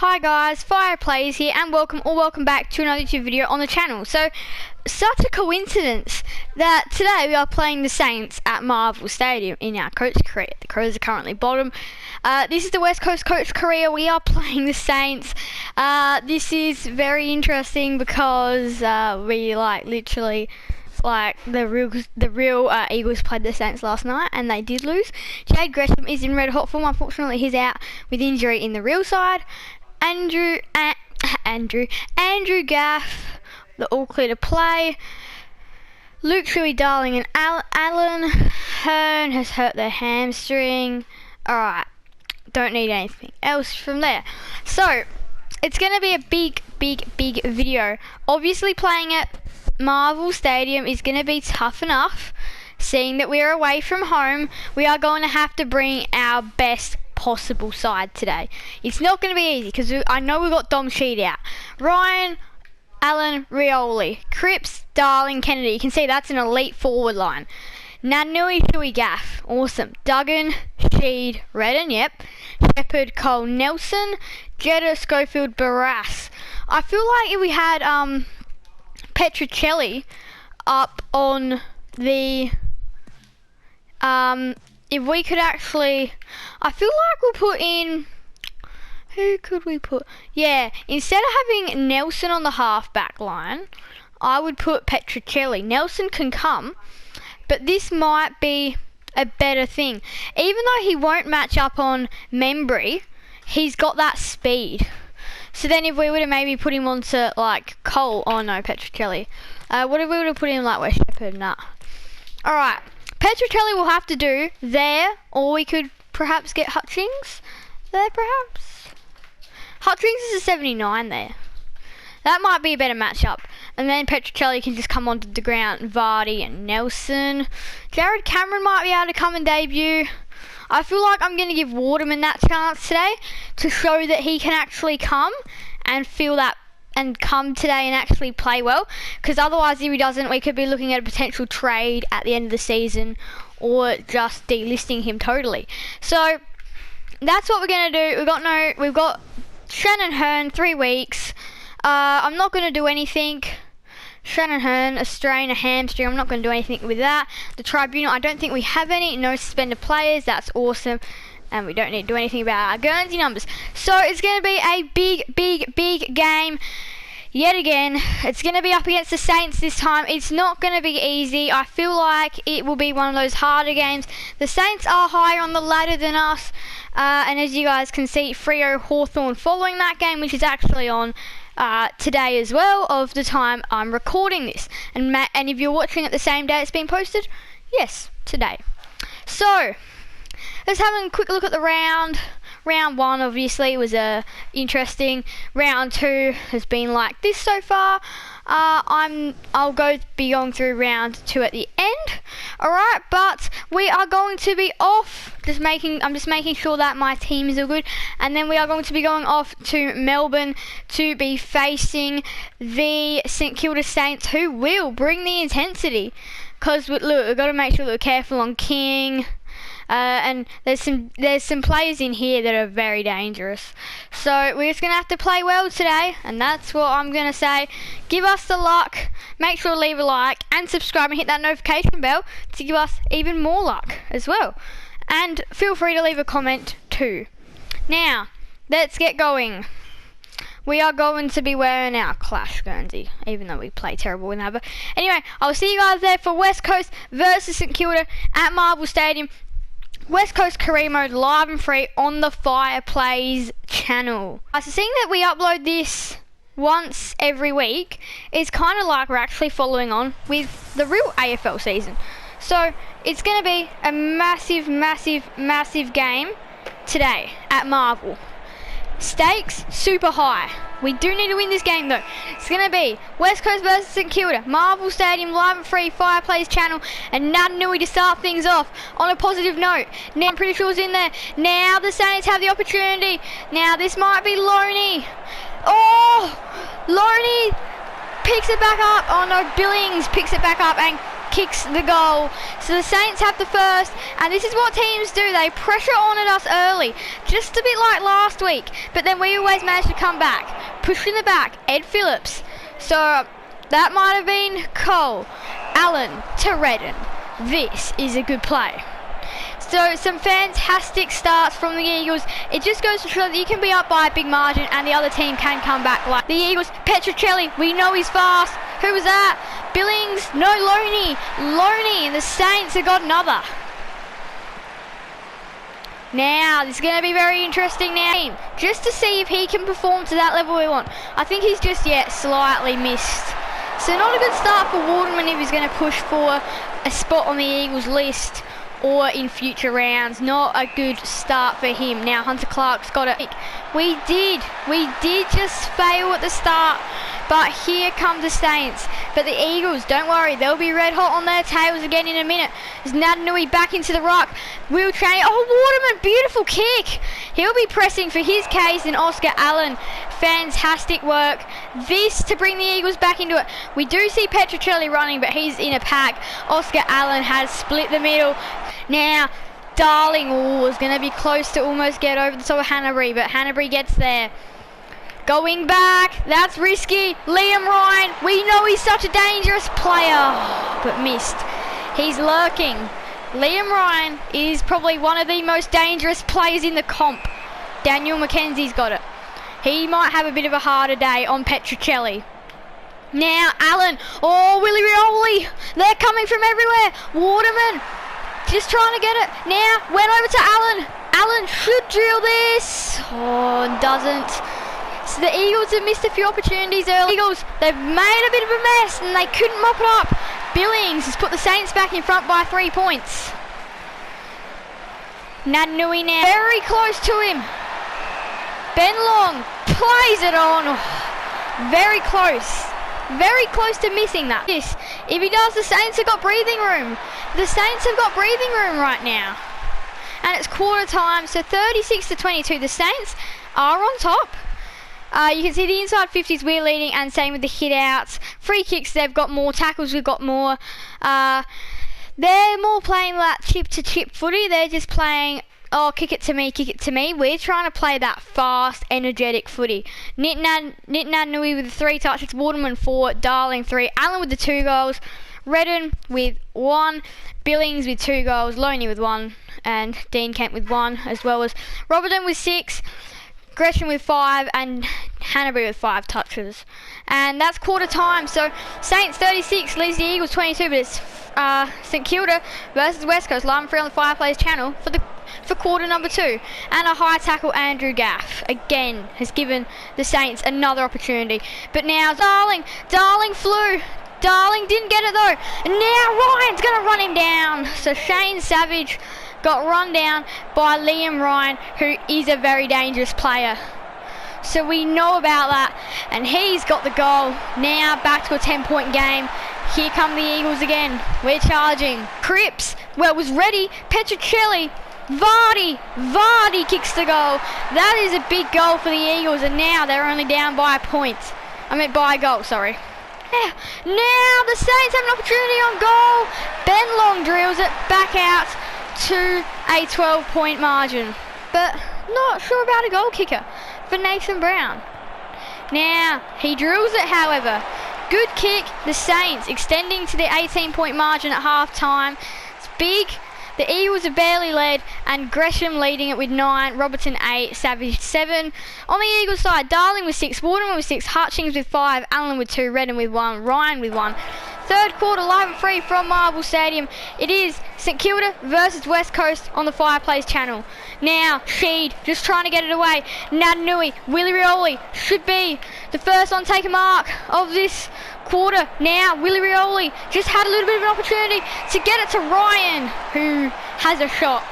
Hi guys, Fireplays here and welcome back to another YouTube video on the channel. So, such a coincidence that today we are playing the Saints at Marvel Stadium in our coach career. The Crows are currently bottom. This is the West Coast coach career. We are playing the Saints. This is very interesting because we literally the real Eagles played the Saints last night and they did lose. Jade Gresham is in red hot form. Unfortunately, he's out with injury in the real side. Andrew Gaff, the all clear to play. Luke Shuey Darling and Alan Hearn has hurt their hamstring. Alright, don't need anything else from there. So, it's going to be a big video. Obviously playing at Marvel Stadium is going to be tough enough. Seeing that we are away from home, we are going to have to bring our best possible side today. It's not going to be easy because I know we've got Dom Sheed out. Ryan, Allen, Rioli, Cripps, Darling, Kennedy. You can see that's an elite forward line. Nanui, Shuey, Gaff. Awesome. Duggan, Sheed, Redden, yep. Shepherd, Cole, Nelson, Jetta, Schofield, Barras. I feel like if we had Petricelli up on the if we could actually, I feel like we'll put in, who could we put? Yeah, instead of having Nelson on the half-back line, I would put Petricelli. Nelson can come, but this might be a better thing. Even though he won't match up on Membry, he's got that speed. So then if we would have maybe put him onto like Cole, oh no, Petricelli. What if we would have put him like West Shepherd? Nah. Alright. Petricelli will have to do there, or we could perhaps get Hutchings there, perhaps. Hutchings is a 79 there. That might be a better matchup. And then Petricelli can just come onto the ground. Vardy and Nelson. Jared Cameron might be able to come and debut. I feel like I'm going to give Waterman that chance today to show that he can actually come and feel that and come today and actually play well, because otherwise if he doesn't, we could be looking at a potential trade at the end of the season or just delisting him totally. So that's what we're going to do. We've got Shannon Hearn 3 weeks. I'm not going to do anything. Shannon Hearn, a strain, a hamstring, I'm not going to do anything with that. The Tribunal, I don't think we have any. No suspended players, that's awesome. And we don't need to do anything about our Guernsey numbers. So it's going to be a big game yet again. It's going to be up against the Saints this time. It's not going to be easy. I feel like it will be one of those harder games. The Saints are higher on the ladder than us. And as you guys can see, Freo Hawthorn following that game, which is actually on today as well, of the time I'm recording this. And if you're watching it the same day it's been posted, yes, today. So let's have a quick look at the round. Round 1 obviously was interesting. Round 2 has been like this so far. I'll be going through round 2 at the end. Alright, but we are going to be off. I'm just making sure that my teams are good. And then we are going to be going off to Melbourne to be facing the St Kilda Saints, who will bring the intensity. Because look, we've got to make sure that we're careful on King. And there's some players in here that are very dangerous. So we're just going to have to play well today, and that's what I'm going to say. Give us the luck. Make sure to leave a like and subscribe and hit that notification bell to give us even more luck as well. And feel free to leave a comment too. Now, let's get going. We are going to be wearing our Clash Guernsey, even though we play terrible in that. But anyway, I'll see you guys there for West Coast versus St Kilda at Marvel Stadium. West Coast Career Mode live and free on the Fireplays channel. So seeing that we upload this once every week is kind of like we're actually following on with the real AFL season. So it's going to be a massive game today at Marvel. Stakes super high. We do need to win this game though. It's going to be West Coast versus St Kilda, Marvel Stadium, live and free, Fireplays channel, and Natanui to start things off on a positive note. Now I'm pretty sure it's in there. Now the Saints have the opportunity. Now this might be Loney. Oh, Loney picks it back up. Oh no, Billings picks it back up and kicks the goal. So the Saints have the first, and this is what teams do. They pressure on at us early, just a bit like last week, but then we always manage to come back. Push in the back, Ed Phillips. So that might have been Cole. Allen to Redden. This is a good play. So some fantastic starts from the Eagles. It just goes to show that you can be up by a big margin and the other team can come back. Like the Eagles, Petrocelli, we know he's fast. Who was that? Billings, no, Loney. Loney, and the Saints have got another. Now, this is going to be very interesting now. Just to see if he can perform to that level we want. I think he's just yet slightly missed. So not a good start for Waterman if he's going to push for a spot on the Eagles list or in future rounds. Not a good start for him. Now Hunter Clark's got it. We did just fail at the start, but here comes the Saints. But the Eagles, don't worry, they'll be red hot on their tails again in a minute. Is Nadanui back into the ruck? Will Train, oh, Waterman, beautiful kick. He'll be pressing for his case, and Oscar Allen, fantastic work. This to bring the Eagles back into it. We do see Petrocelli running, but he's in a pack. Oscar Allen has split the middle. Now, Darling is going to be close to almost get over the top of Hanbury, but Hanbury gets there. Going back, that's risky. Liam Ryan, we know he's such a dangerous player, but missed. He's lurking. Liam Ryan is probably one of the most dangerous players in the comp. Daniel McKenzie's got it. He might have a bit of a harder day on Petrocelli. Now, Allen, oh, Willie Rioli, they're coming from everywhere. Waterman, just trying to get it. Now, went over to Allen. Allen should drill this. Oh, doesn't. So the Eagles have missed a few opportunities early. Eagles, they've made a bit of a mess and they couldn't mop it up. Billings has put the Saints back in front by 3 points. Nadanui now, very close to him. Ben Long plays it on. Oh, very close to missing that. Yes, if he does, the Saints have got breathing room. The Saints have got breathing room right now. And it's quarter time, so 36-22. The Saints are on top. You can see the inside 50s we're leading, and same with the hit outs. Free kicks, they've got more. Tackles, we've got more. They're more playing that chip to chip footy. They're just playing, oh, kick it to me, kick it to me. We're trying to play that fast, energetic footy. Nitnanui with the 3 touches, Waterman 4, Darling 3, Allen with the 2 goals, Redden with 1, Billings with 2 goals, Loney with 1, and Dean Kemp with 1, as well as Robertson with 6, Gresham with 5, and Hanbury with 5 touches. And that's quarter time, so Saints 36 leads the Eagles 22, but it's St Kilda versus West Coast, live and free on the Fireplace channel for quarter number 2. And a high tackle, Andrew Gaff, again, has given the Saints another opportunity. But now Darling flew. Darling didn't get it though. And now Ryan's going to run him down. So Shane Savage got run down by Liam Ryan, who is a very dangerous player. So we know about that, and he's got the goal. Now back to a 10-point game. Here come the Eagles again. We're charging. Cripps, well, was ready. Petrocelli, Vardy kicks the goal. That is a big goal for the Eagles, and now they're only down by a point. By a goal, sorry. Yeah. Now the Saints have an opportunity on goal. Ben Long drills it back out to a 12-point margin, but not sure about a goal kicker for Nathan Brown. Now he drills it, however. Good kick. The Saints extending to the 18-point margin at half time. It's big. The Eagles have barely led, and Gresham leading it with 9, Robertson 8, Savage 7. On the Eagles side, Darling with 6, Waterman with 6, Hutchings with 5, Allen with 2, Redden with 1, Ryan with 1. Third quarter, live and free from Marvel Stadium. It is St Kilda versus West Coast on the Fireplace channel. Now, Sheed just trying to get it away. Nadanui, Willie Rioli should be the first on take a mark of this quarter. Now, Willie Rioli just had a little bit of an opportunity to get it to Ryan, who has a shot.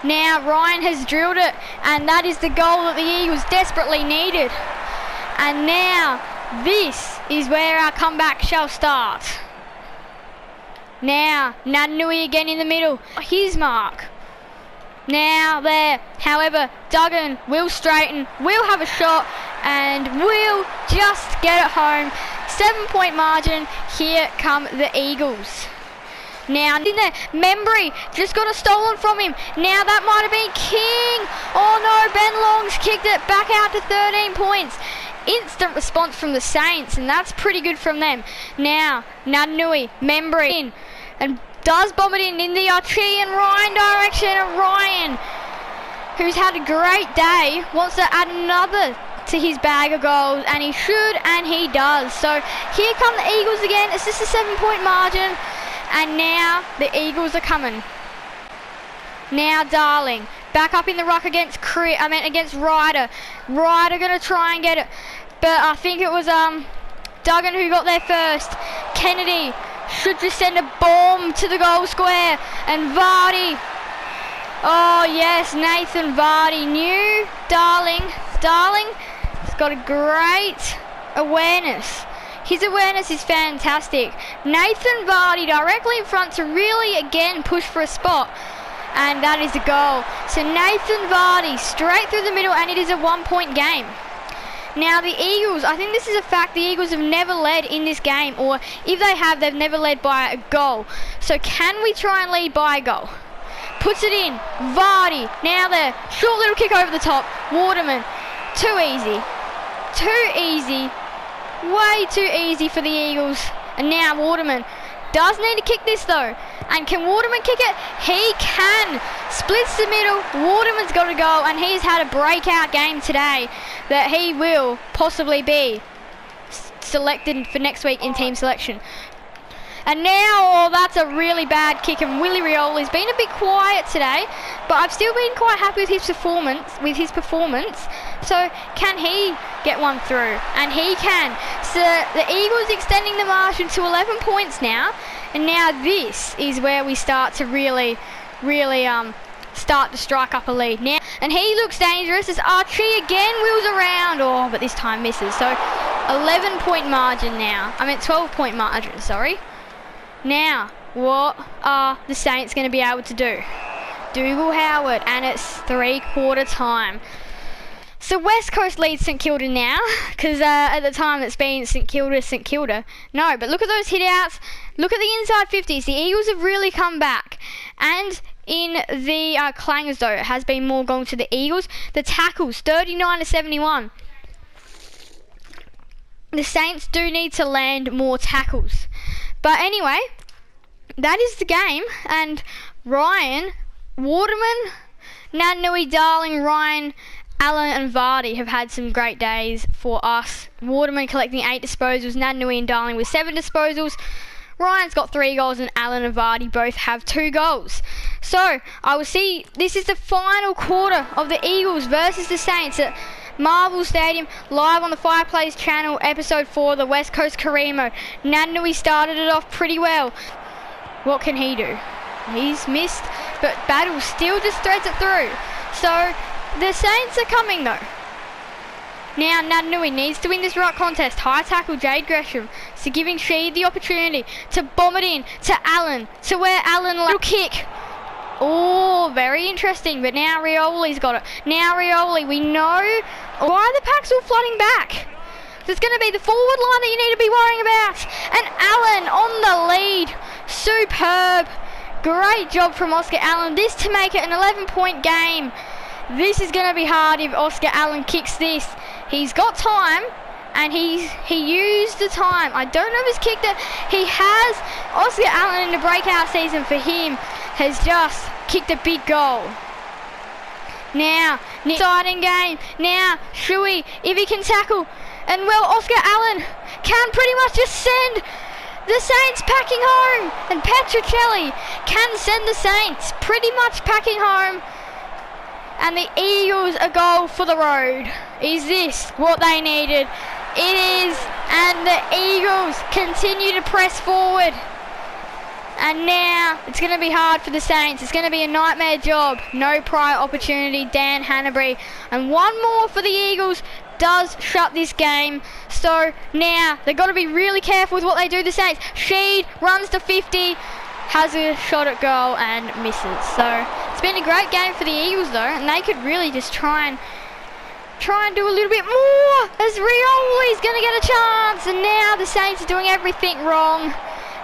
Now, Ryan has drilled it, and that is the goal that the Eagles desperately needed. And now, this is where our comeback shall start. Now, Nadanui again in the middle. His mark. Now there. However, Duggan will straighten, will have a shot, and will just get it home. 7-point margin. Here come the Eagles. Now in there, Membry just got it stolen from him. Now that might have been King. Oh no, Ben Long's kicked it back out to 13 points. Instant response from the Saints, and that's pretty good from them. Now Naitanui, Membry in, and does bomb it in the Archie and Ryan direction. And Ryan, who's had a great day, wants to add another to his bag of goals, and he should, and he does. So here come the Eagles again. It's just a 7-point margin. And now the Eagles are coming. Now Darling back up in the ruck against Ryder. Ryder gonna try and get it, but I think it was Duggan who got there first. Kennedy should just send a bomb to the goal square, and Vardy. Oh yes, Nathan Vardy knew Darling's got a great awareness. His awareness is fantastic. Nathan Vardy directly in front to really again push for a spot. And that is a goal. So Nathan Vardy straight through the middle, and it is a 1-point game. Now the Eagles, I think this is a fact, the Eagles have never led in this game, or if they have, they've never led by a goal. So can we try and lead by a goal? Puts it in, Vardy, now there, short little kick over the top, Waterman, too easy, way too easy for the Eagles. And now Waterman does need to kick this though. And can Waterman kick it? He can. Splits the middle. Waterman's got to go, and he's had a breakout game today that he will possibly be selected for next week in team selection. And now, that's a really bad kick, and Willie Rioli's been a bit quiet today, but I've still been quite happy with his performance. So can he get one through? And he can. So the Eagles extending the margin to 11 points now, and now this is where we start to really start to strike up a lead now. And he looks dangerous as Archie again wheels around, but this time misses. So 11-point margin now. 12-point margin, sorry. Now, what are the Saints going to be able to do? Dougal Howard, and it's 3/4 time. So West Coast leads St Kilda now, because at the time it's been St Kilda. No, but look at those hit outs. Look at the inside 50s. The Eagles have really come back. And in the clangers, though, it has been more going to the Eagles. The tackles, 39-71. The Saints do need to land more tackles. But anyway, that is the game. And Ryan, Waterman, Naitanui, Darling, Ryan, Allen and Vardy have had some great days for us. Waterman collecting 8 disposals, Naitanui and Darling with 7 disposals. Ryan's got 3 goals, and Allen and Vardy both have 2 goals. So I will see, this is the final quarter of the Eagles versus the Saints at Marvel Stadium, live on the Fireplace channel, episode 4, the West Coast Career Mode. Naitanui started it off pretty well. What can he do? He's missed, but Battle still just threads it through. So the Saints are coming though. Now Naitanui needs to win this ruck contest. High tackle Jade Gresham. So giving Sheed the opportunity to bomb it in to Allen. To where Allen, little kick. Oh, very interesting. But now Rioli's got it. Now Rioli, we know why are the packs all flooding back. There's going to be the forward line that you need to be worrying about. And Allen on the lead. Superb. Great job from Oscar Allen. This to make it an 11-point game. This is going to be hard if Oscar Allen kicks this. He's got time, and he used the time. I don't know if he's kicked it. He has. Oscar Allen in the breakout season for him has just kicked a big goal. Now, exciting game. Now, Shuey, if he can tackle. And well, Oscar Allen can pretty much just send the Saints packing home. And Petrocelli can send the Saints pretty much packing home. And the Eagles a goal for the road. Is this what they needed? It is. And the Eagles continue to press forward. And now it's going to be hard for the Saints. It's going to be a nightmare job. No prior opportunity. Dan Hanbury. And one more for the Eagles does shut this game. So now they've got to be really careful with what they do, the Saints. Sheed runs to 50. Has a shot at goal and misses. So it's been a great game for the Eagles though, and they could really just try try and do a little bit more as Rioli's going to get a chance. And now the Saints are doing everything wrong.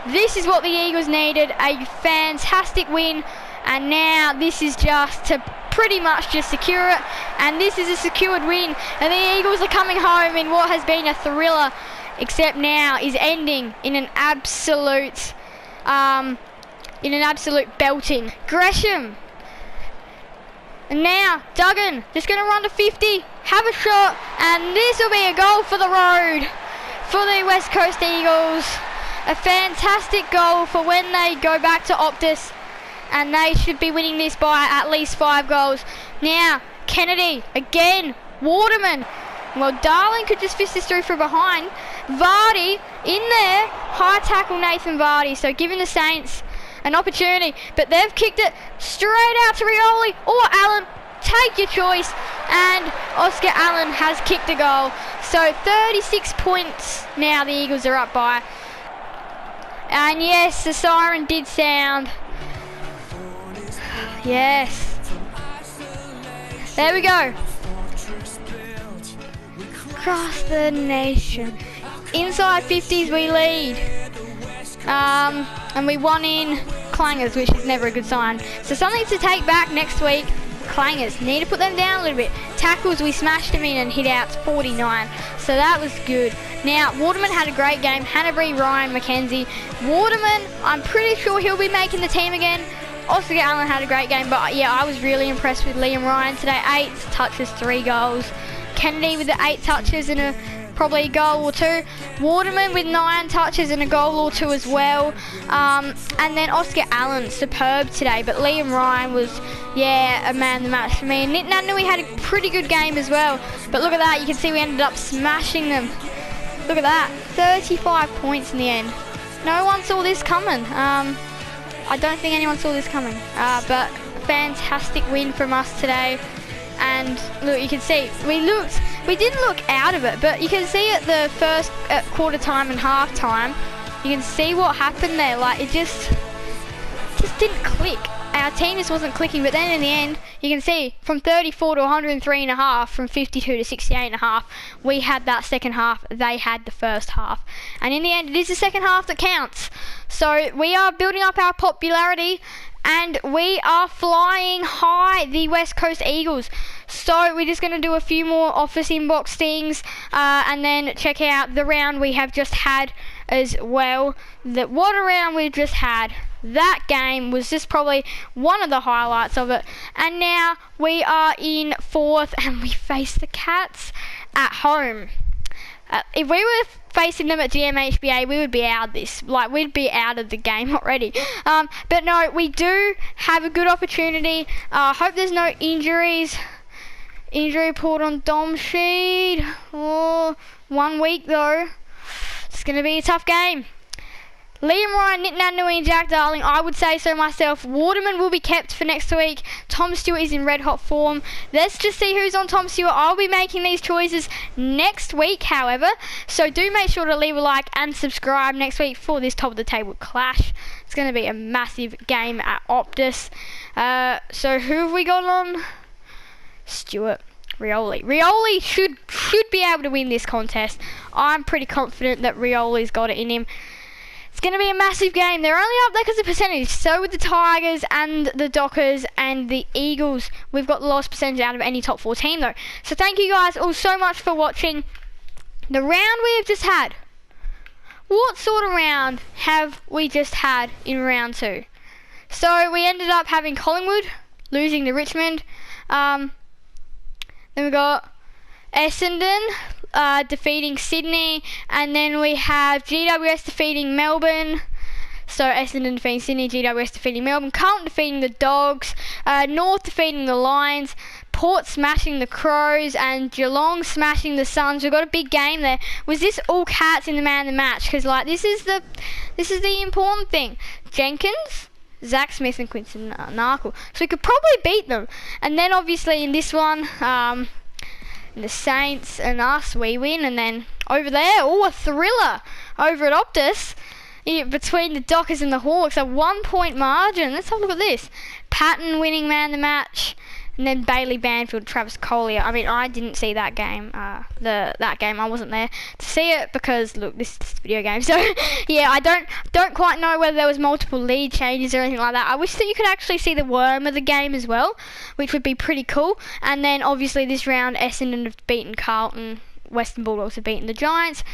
This is what the Eagles needed, a fantastic win. And now this is just to pretty much just secure it. And this is a secured win. And the Eagles are coming home in what has been a thriller, except now is ending in an absolute belting. Gresham. And now Duggan just going to run to 50, have a shot, and this will be a goal for the road for the West Coast Eagles. A fantastic goal for when they go back to Optus, and they should be winning this by at least 5 goals. Now Kennedy again, Waterman. Well, Darling could just fist this through from behind. Vardy in there, high tackle Nathan Vardy, so giving the Saints an opportunity, but they've kicked it straight out to Rioli or Allen. Take your choice, and Oscar Allen has kicked a goal. So 36 points now the Eagles are up by. And yes, the siren did sound. Yes. There we go. Across the nation. Inside 50s we lead. And we won in clangers, which is never a good sign. So something to take back next week. Clangers, need to put them down a little bit. Tackles, we smashed them in and hit outs 49. So that was good. Now, Waterman had a great game. Hanbury, Ryan, McKenzie. Waterman, I'm pretty sure he'll be making the team again. Oscar Allen had a great game, but yeah, I was really impressed with Liam Ryan today. 8 touches, 3 goals. Kennedy with the 8 touches and probably a goal or 2. Waterman with 9 touches and a goal or 2 as well. And then Oscar Allen, superb today. But Liam Ryan was, yeah, a man of the match for me. And Nick Nanui had a pretty good game as well. But look at that, you can see we ended up smashing them. Look at that, 35 points in the end. No one saw this coming. I don't think anyone saw this coming. But fantastic win from us today. And look, you can see we didn't look out of it, but you can see at the first quarter time and half time, you can see what happened there. Like it just didn't click. Our team just wasn't clicking. But then in the end, you can see from 34 to 103.5, from 52 to 68.5, we had that second half. They had the first half, and in the end, it is the second half that counts. So we are building up our popularity. And we are flying high, the West Coast Eagles. So we're just going to do a few more office inbox things and then check out the round we have just had as well. What a round we've just had. That game was just probably one of the highlights of it. And now we are in 4th and we face the Cats at home. If we were facing them at GMHBA, we would be out of this. Like, we'd be out of the game already. But no, we do have a good opportunity. Hope there's no injuries. Injury report on Dom Sheed. Oh, 1 week though. It's going to be a tough game. Liam Ryan, Nick Nanui and Jack Darling, I would say so myself. Waterman will be kept for next week. Tom Stewart is in red hot form. Let's just see who's on Tom Stewart. I'll be making these choices next week, however. So do make sure to leave a like and subscribe next week for this top of the table clash. It's going to be a massive game at Optus. So who have we got on? Stewart. Rioli should be able to win this contest. I'm pretty confident that Rioli's got it in him. It's going to be a massive game. They're only up there because of percentage. So with the Tigers and the Dockers and the Eagles, we've got the lowest percentage out of any top 4 team though. So thank you guys all so much for watching the round we have just had. What sort of round have we just had in round 2? So we ended up having Collingwood losing to Richmond. Then we got Essendon defeating Sydney, and then we have GWS defeating Melbourne. So Essendon defeating Sydney, GWS defeating Melbourne, Carlton defeating the Dogs, North defeating the Lions, Port smashing the Crows, and Geelong smashing the Suns. We've got a big game there. Was this all Cats in the man of the match? Because like this is the important thing. Jenkins, Zach Smith and Quinton Narkle. So we could probably beat them. And then obviously in this one, the Saints and us, we win. And then over there, a thriller over at Optus between the Dockers and the Hawks, a 1 point margin. Let's have a look at this. Patton winning man of the match. and then Bailey Banfield, Travis Collier. I mean, I didn't see that game. That game, I wasn't there to see it because look, this is a video game. So yeah, I don't quite know whether there was multiple lead changes or anything like that. I wish that you could actually see the worm of the game as well, which would be pretty cool. And then obviously this round, Essendon have beaten Carlton. Western Bulldogs have beaten the Giants.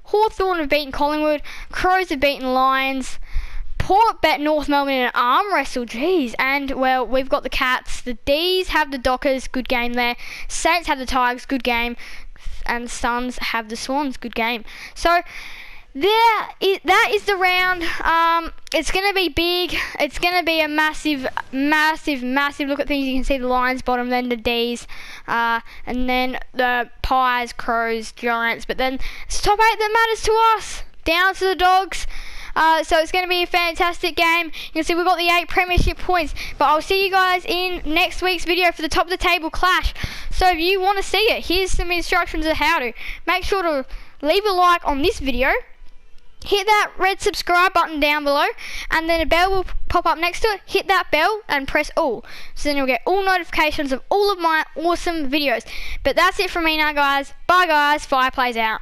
Hawthorn have beaten Collingwood. Crows have beaten Lions. Port bet North Melbourne in an arm wrestle, jeez. And, well, we've got the Cats. The D's have the Dockers, good game there. Saints have the Tigers, good game. And Suns have the Swans, good game. So, that is the round. It's going to be big. It's going to be a massive look at things. You can see the Lions bottom, then the D's, and then the Pies, Crows, Giants. But then it's top 8 that matters to us. Down to the Dogs. So it's going to be a fantastic game. You can see we've got the 8 premiership points. But I'll see you guys in next week's video for the top of the table clash. So if you want to see it, here's some instructions of how to. Make sure to leave a like on this video. Hit that red subscribe button down below, and then a bell will pop up next to it. Hit that bell and press all, so then you'll get all notifications of all of my awesome videos. But that's it from me now, guys. Bye guys, Fire Plays out.